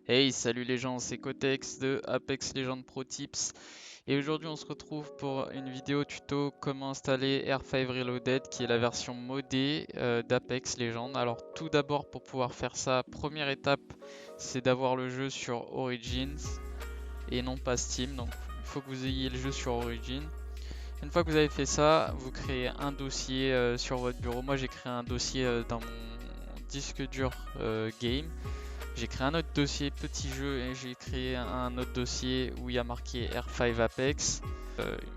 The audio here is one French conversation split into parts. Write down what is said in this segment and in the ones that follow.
Hey, salut les gens, c'est Kotex de Apex Legends Pro Tips et aujourd'hui on se retrouve pour une vidéo tuto comment installer R5 Reloaded qui est la version modée d'Apex Legends. Alors tout d'abord pour pouvoir faire ça, première étape c'est d'avoir le jeu sur Origins et non pas Steam, donc il faut que vous ayez le jeu sur Origin. Une fois que vous avez fait ça, vous créez un dossier sur votre bureau. Moi j'ai créé un dossier dans mon disque dur game. J'ai créé un autre dossier petit jeu et j'ai créé un autre dossier où il y a marqué R5 Apex.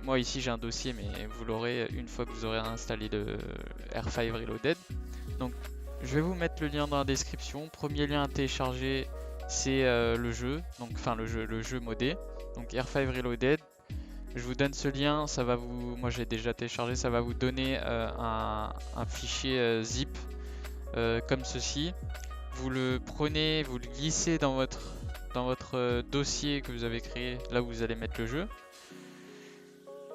Moi ici j'ai un dossier mais vous l'aurez une fois que vous aurez installé le R5 Reloaded. Donc je vais vous mettre le lien dans la description. Premier lien à télécharger c'est le jeu, donc enfin le jeu modé. Donc R5 Reloaded. Je vous donne ce lien, ça va vous, moi j'ai déjà téléchargé, ça va vous donner un fichier zip comme ceci. Vous le prenez, vous le glissez dans votre dossier que vous avez créé, là où vous allez mettre le jeu.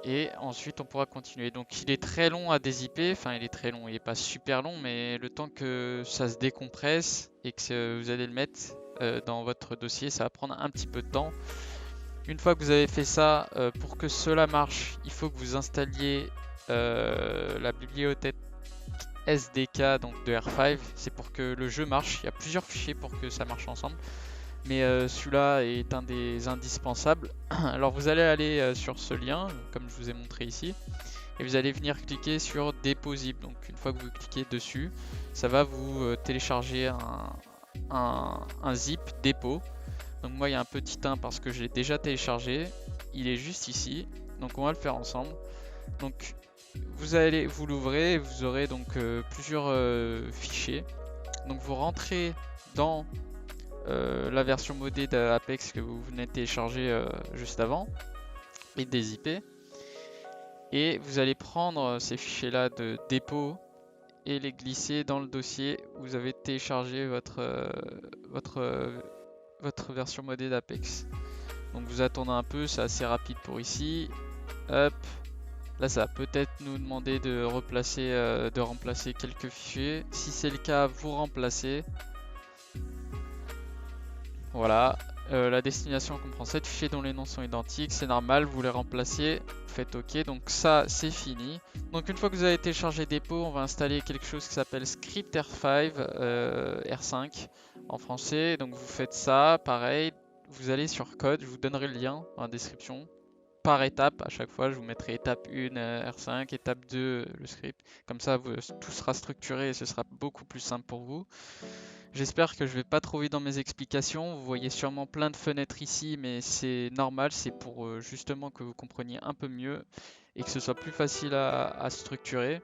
Et ensuite on pourra continuer. Donc il est très long à dézipper, enfin il est très long, il est pas super long, mais le temps que ça se décompresse et que vous allez le mettre dans votre dossier, ça va prendre un petit peu de temps. Une fois que vous avez fait ça, pour que cela marche, il faut que vous installiez la bibliothèque SDK donc de R5. C'est pour que le jeu marche. Il y a plusieurs fichiers pour que ça marche ensemble. Mais celui-là est un des indispensables. Alors vous allez aller sur ce lien, comme je vous ai montré ici. Et vous allez venir cliquer sur dépôt zip. Donc une fois que vous cliquez dessus, ça va vous télécharger un zip dépôt. Donc moi il y a un petit 1 parce que je l'ai déjà téléchargé. Il est juste ici. Donc on va le faire ensemble. Donc vous allez vous l'ouvrez, vous aurez donc plusieurs fichiers. Donc vous rentrez dans la version modée d'Apex que vous venez de télécharger juste avant et dézipper. Et vous allez prendre ces fichiers là de dépôt et les glisser dans le dossier où vous avez téléchargé votre version modée d'Apex. Donc vous attendez un peu, c'est assez rapide pour ici. Hop. Là ça va peut-être nous demander de remplacer quelques fichiers. Si c'est le cas, vous remplacez. Voilà. La destination comprend 7 fichiers dont les noms sont identiques. C'est normal, vous les remplacez. Vous faites OK. Donc ça c'est fini. Donc une fois que vous avez téléchargé dépôt, on va installer quelque chose qui s'appelle Script R5, R5 en français. Donc vous faites ça, pareil. Vous allez sur code, je vous donnerai le lien dans la description. Par étape, à chaque fois je vous mettrai étape 1 R5, étape 2 le script, comme ça tout sera structuré et ce sera beaucoup plus simple pour vous. J'espère que je vais pas trop vite dans mes explications, vous voyez sûrement plein de fenêtres ici mais c'est normal, c'est pour justement que vous compreniez un peu mieux et que ce soit plus facile à structurer.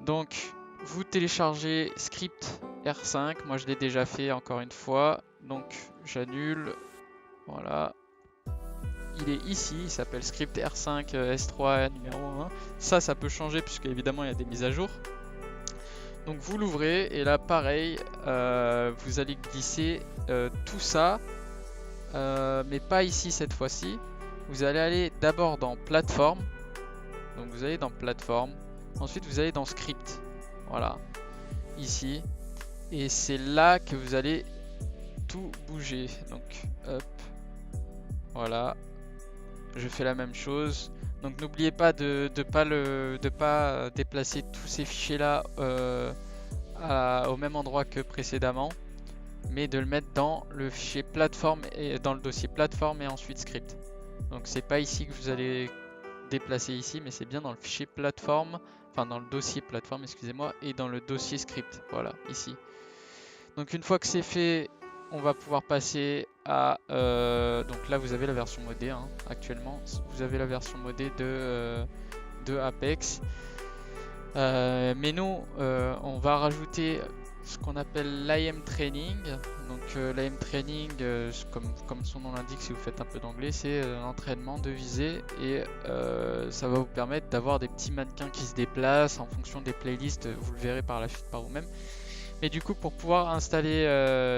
Donc vous téléchargez script R5, moi je l'ai déjà fait encore une fois, donc j'annule, voilà. Il est ici, il s'appelle script R5 S3 numéro 1. Ça peut changer puisque évidemment il y a des mises à jour. Donc vous l'ouvrez et là pareil, vous allez glisser tout ça, mais pas ici cette fois-ci. Vous allez aller d'abord dans plateforme. Donc vous allez dans plateforme. Ensuite vous allez dans script. Voilà, ici. Et c'est là que vous allez tout bouger. Donc hop, voilà. Je fais la même chose. Donc n'oubliez pas de pas déplacer tous ces fichiers là au même endroit que précédemment, mais de le mettre dans le fichier plateforme et dans le dossier plateforme et ensuite script. Donc c'est pas ici que vous allez déplacer ici, mais c'est bien dans le fichier plateforme, enfin dans le dossier plateforme, excusez-moi, et dans le dossier script. Voilà, ici. Donc une fois que c'est fait, on va pouvoir passer à donc là vous avez la version modée hein, actuellement vous avez la version modée de Apex, mais nous on va rajouter ce qu'on appelle l'IM training. Donc l'IM training comme son nom l'indique, si vous faites un peu d'anglais, c'est un entraînement de visée et ça va vous permettre d'avoir des petits mannequins qui se déplacent en fonction des playlists, vous le verrez par la suite par vous-même. Mais du coup, pour pouvoir installer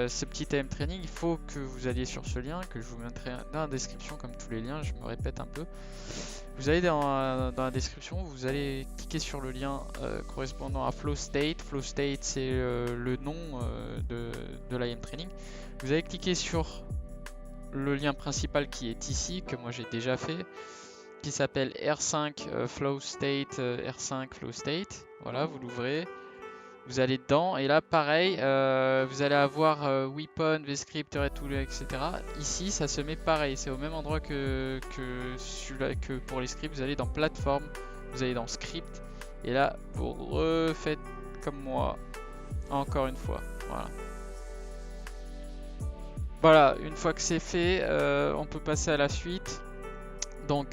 ce petit AM Training, il faut que vous alliez sur ce lien que je vous mettrai dans la description, comme tous les liens. Je me répète un peu. Vous allez dans la description, vous allez cliquer sur le lien correspondant à Flow State. Flow State, c'est le nom de l'IM Training. Vous allez cliquer sur le lien principal qui est ici, que moi j'ai déjà fait, qui s'appelle R5 Flow State, R5 Flow State. Voilà, vous l'ouvrez. Vous allez dedans et là pareil, vous allez avoir Weapon, VScript, Retool, etc. Ici ça se met pareil, c'est au même endroit que pour les scripts. Vous allez dans plateforme, vous allez dans script et là vous refaites comme moi encore une fois. Voilà. Voilà, une fois que c'est fait, on peut passer à la suite. Donc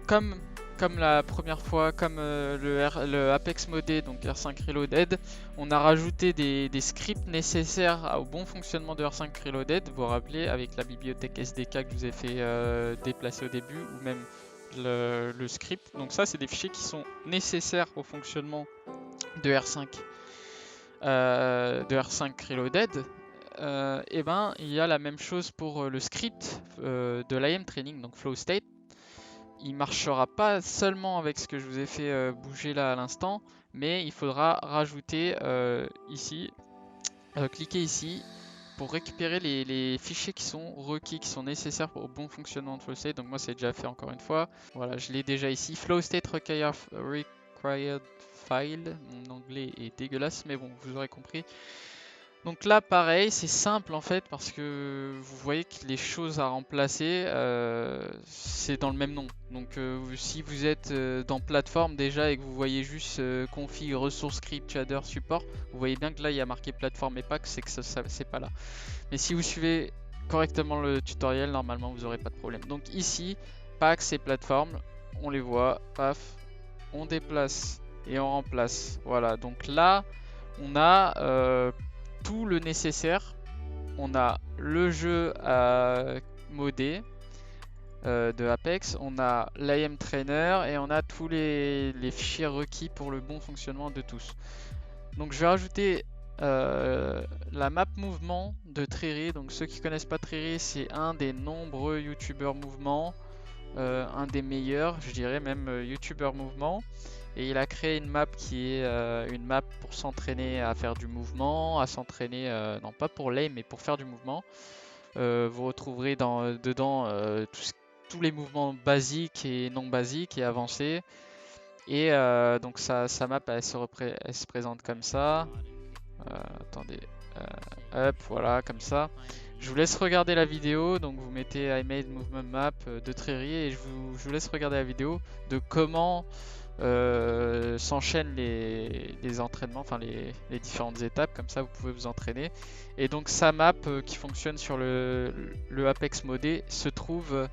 comme la première fois, comme le Apex modé, donc R5 Reloaded, on a rajouté des scripts nécessaires au bon fonctionnement de R5 Reloaded. Vous vous rappelez, avec la bibliothèque SDK que je vous ai fait déplacer au début, ou même le script. Donc ça, c'est des fichiers qui sont nécessaires au fonctionnement de R5, Reloaded. Et ben, il y a la même chose pour le script de l'IM Training, donc Flow State. Il marchera pas seulement avec ce que je vous ai fait bouger là à l'instant, mais il faudra rajouter ici, cliquer ici pour récupérer les fichiers qui sont requis, qui sont nécessaires au bon fonctionnement de Flow State. Donc moi c'est déjà fait encore une fois. Voilà, je l'ai déjà ici. Flow State required file. Mon anglais est dégueulasse, mais bon, vous aurez compris. Donc là, pareil, c'est simple en fait parce que vous voyez que les choses à remplacer, c'est dans le même nom. Donc si vous êtes dans plateforme déjà et que vous voyez juste config, ressources, script, shader, support, vous voyez bien que là il y a marqué plateforme et pack, c'est que ça c'est pas là. Mais si vous suivez correctement le tutoriel, normalement vous n'aurez pas de problème. Donc ici, packs et plateforme, on les voit, paf, on déplace et on remplace. Voilà, donc là on a tout le nécessaire. On a le jeu à modder de Apex, on a l'IM Trainer et on a tous les fichiers requis pour le bon fonctionnement de tous. Donc je vais rajouter la map mouvement de Triri. Donc ceux qui connaissent pas Triri, c'est un des nombreux youtubeurs mouvement, un des meilleurs, je dirais même youtubeur mouvement. Et il a créé une map qui est une map pour s'entraîner à faire du mouvement, à s'entraîner, non pas pour l'aim, mais pour faire du mouvement. Vous retrouverez dedans tous les mouvements basiques et non basiques et avancés. Et donc sa map, elle se présente comme ça. Attendez, hop, voilà, comme ça. Je vous laisse regarder la vidéo, donc vous mettez I made movement map de Triri et je vous laisse regarder la vidéo de comment s'enchaînent les entraînements, enfin les différentes étapes, comme ça vous pouvez vous entraîner. Et donc sa map qui fonctionne sur le Apex modé se trouve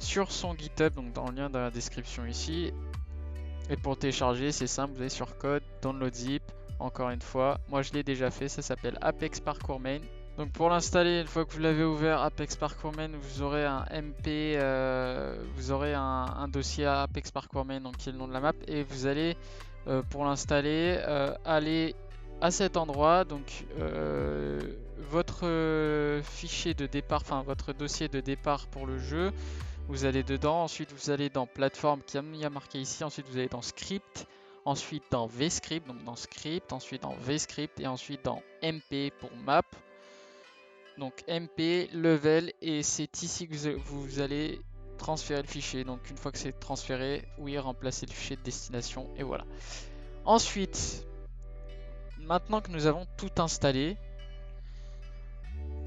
sur son GitHub, donc dans le lien dans la description ici. Et pour télécharger, c'est simple, vous allez sur code, download zip, encore une fois. Moi je l'ai déjà fait, ça s'appelle Apex Parkour Main. Donc pour l'installer, une fois que vous l'avez ouvert, Apex Parkour Main, vous aurez un MP, vous aurez un dossier Apex Parkour Main, donc qui est le nom de la map, et vous allez pour l'installer aller à cet endroit. Donc votre fichier de départ, enfin votre dossier de départ pour le jeu, vous allez dedans. Ensuite vous allez dans plateforme qui a marqué ici. Ensuite vous allez dans script. Ensuite dans VScript, donc dans script, ensuite dans VScript et ensuite dans MP pour map. Donc MP, level, et c'est ici que vous allez transférer le fichier. Donc une fois que c'est transféré, oui, remplacer le fichier de destination et voilà. Ensuite, maintenant que nous avons tout installé,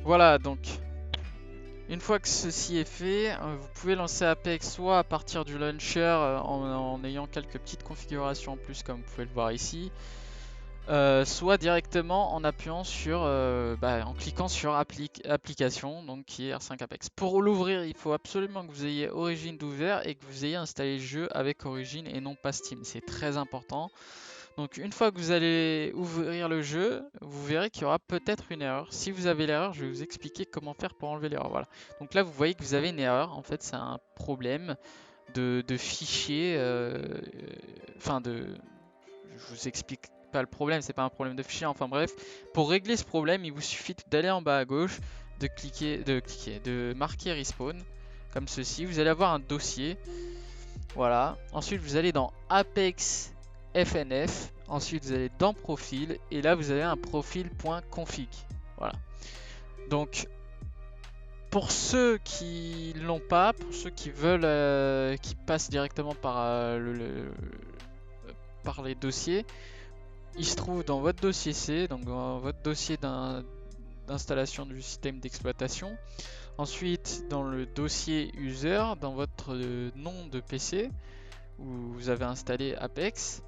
voilà, donc une fois que ceci est fait, vous pouvez lancer Apex soit à partir du launcher en ayant quelques petites configurations en plus comme vous pouvez le voir ici. Soit directement en appuyant sur, en cliquant sur application, donc qui est R5 Apex. Pour l'ouvrir, il faut absolument que vous ayez Origin d'ouvert et que vous ayez installé le jeu avec Origin et non pas Steam. C'est très important. Donc une fois que vous allez ouvrir le jeu, vous verrez qu'il y aura peut-être une erreur. Si vous avez l'erreur, je vais vous expliquer comment faire pour enlever l'erreur. Voilà. Donc là, vous voyez que vous avez une erreur. En fait, c'est un problème de fichier. Je vous explique pas le problème, c'est pas un problème de fichier, enfin bref. Pour régler ce problème, il vous suffit d'aller en bas à gauche, de marquer respawn, comme ceci. Vous allez avoir un dossier, voilà. Ensuite, vous allez dans Apex FNF, ensuite vous allez dans profil, et là vous avez un profil.config, voilà. Donc, pour ceux qui l'ont pas, pour ceux qui veulent, qui passent directement par, par les dossiers, il se trouve dans votre dossier C, donc dans votre dossier d'installation du système d'exploitation. Ensuite, dans le dossier user, dans votre nom de PC, où vous avez installé Apex.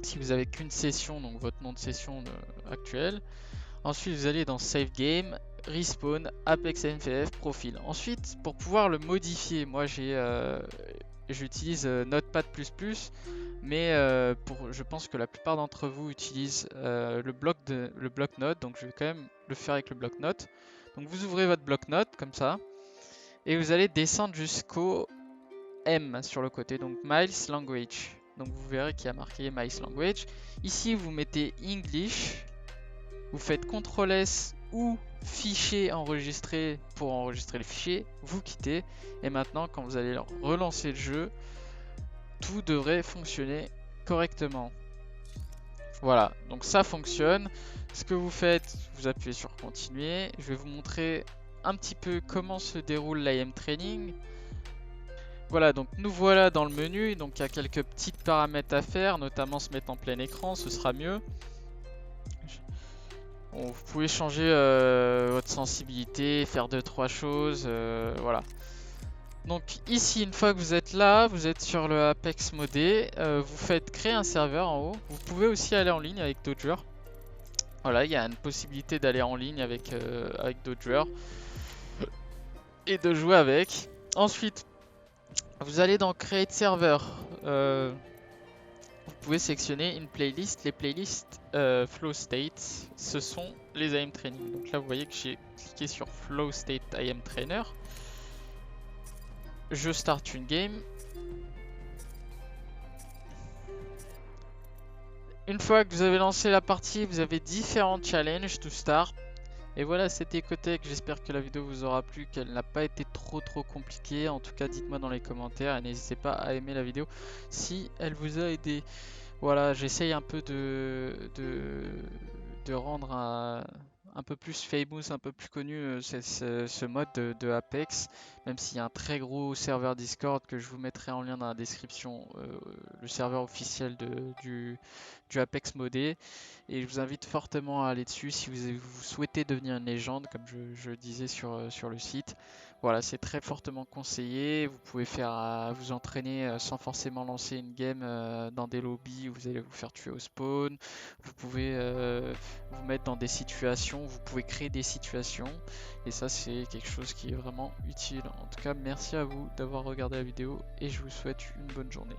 Si vous avez qu'une session, donc votre nom de session actuel. Ensuite, vous allez dans Save Game, Respawn, Apex NFF, Profil. Ensuite, pour pouvoir le modifier, moi j'utilise Notepad++, mais je pense que la plupart d'entre vous utilisent le bloc-notes, donc je vais quand même le faire avec le bloc-notes. Donc vous ouvrez votre bloc-notes comme ça, et vous allez descendre jusqu'au M sur le côté, donc Miles Language. Donc vous verrez qu'il y a marqué Miles Language. Ici vous mettez English, vous faites CTRL-S ou fichier enregistré pour enregistrer le fichier, vous quittez, et maintenant quand vous allez relancer le jeu, tout devrait fonctionner correctement. Voilà, donc ça fonctionne. Ce que vous faites, vous appuyez sur continuer. Je vais vous montrer un petit peu comment se déroule l'IM Training. Voilà, donc nous voilà dans le menu. Donc il y a quelques petites paramètres à faire, notamment se mettre en plein écran, ce sera mieux. Bon, vous pouvez changer votre sensibilité, faire 2-3 choses, voilà. Donc ici, une fois que vous êtes là, vous êtes sur le Apex modé, vous faites créer un serveur en haut. Vous pouvez aussi aller en ligne avec d'autres joueurs. Voilà, il y a une possibilité d'aller en ligne avec d'autres joueurs et de jouer avec. Ensuite, vous allez dans Create Server. Vous pouvez sélectionner une playlist. Les playlists Flow State, ce sont les IM Training. Donc là, vous voyez que j'ai cliqué sur Flow State IM Trainer. Je start une game. Une fois que vous avez lancé la partie, vous avez différents challenges to start. Et voilà, c'était Ecotech. J'espère que la vidéo vous aura plu, qu'elle n'a pas été trop compliquée. En tout cas, dites-moi dans les commentaires et n'hésitez pas à aimer la vidéo si elle vous a aidé. Voilà, j'essaye un peu de rendre un peu plus famous, un peu plus connu ce mode de Apex, même s'il y a un très gros serveur Discord que je vous mettrai en lien dans la description, le serveur officiel du Apex modé, et je vous invite fortement à aller dessus si vous souhaitez devenir une légende, comme je disais sur le site. Voilà, c'est très fortement conseillé. Vous pouvez vous entraîner sans forcément lancer une game dans des lobbies où vous allez vous faire tuer au spawn. Vous pouvez vous mettre dans des situations, vous pouvez créer des situations, et ça c'est quelque chose qui est vraiment utile. En tout cas, merci à vous d'avoir regardé la vidéo et je vous souhaite une bonne journée.